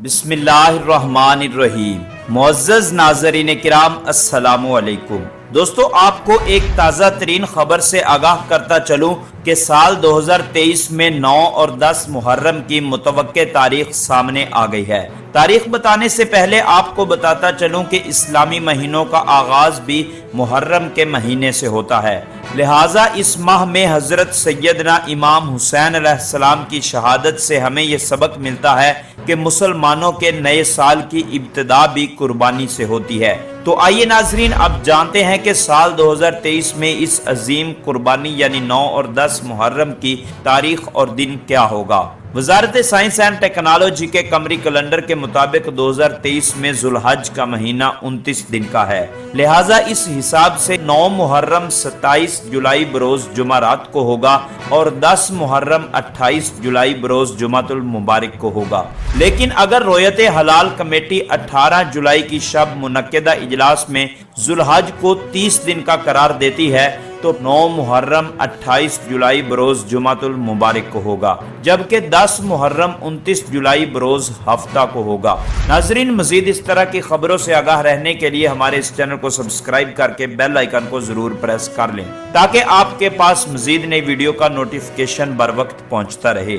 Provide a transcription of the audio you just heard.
بسم اللہ الرحمن الرحیم۔ معزز ناظرین کرام، السلام علیکم۔ دوستو، آپ کو ایک تازہ ترین خبر سے آگاہ کرتا چلوں کہ سال 2023 میں 9 اور 10 محرم کی متوقع تاریخ سامنے آ گئی ہے۔ تاریخ بتانے سے پہلے آپ کو بتاتا چلوں کہ اسلامی مہینوں کا آغاز بھی محرم کے مہینے سے ہوتا ہے، لہٰذا اس ماہ میں حضرت سیدنا امام حسین علیہ السلام کی شہادت سے ہمیں یہ سبق ملتا ہے کہ مسلمانوں کے نئے سال کی ابتدا بھی قربانی سے ہوتی ہے۔ تو آئیے ناظرین، اب جانتے ہیں کہ سال 2023 میں اس عظیم قربانی یعنی 9 اور 10 محرم کی تاریخ اور دن کیا ہوگا۔ وزارت سائنس اینڈ ٹیکنالوجی کے قمری کیلنڈر کے مطابق 2023 میں ذو الحج کا مہینہ 29 دن کا ہے، لہٰذا اس حساب سے 9 محرم 27 جولائی بروز جمعرات کو ہوگا اور 10 محرم 28 جولائی بروز جمعۃ المبارک کو ہوگا۔ لیکن اگر رویت حلال کمیٹی 18 جولائی کی شب منعقدہ اجلاس میں ذو الحج کو 30 دن کا قرار دیتی ہے تو 9 محرم 28 جولائی بروز جمعۃ المبارک کو ہوگا، جبکہ 10 محرم 29 جولائی بروز ہفتہ کو ہوگا۔ ناظرین، مزید اس طرح کی خبروں سے آگاہ رہنے کے لیے ہمارے اس چینل کو سبسکرائب کر کے بیل آئیکن کو ضرور پریس کر لیں تاکہ آپ کے پاس مزید نئی ویڈیو کا نوٹیفیکیشن بر وقت پہنچتا رہے۔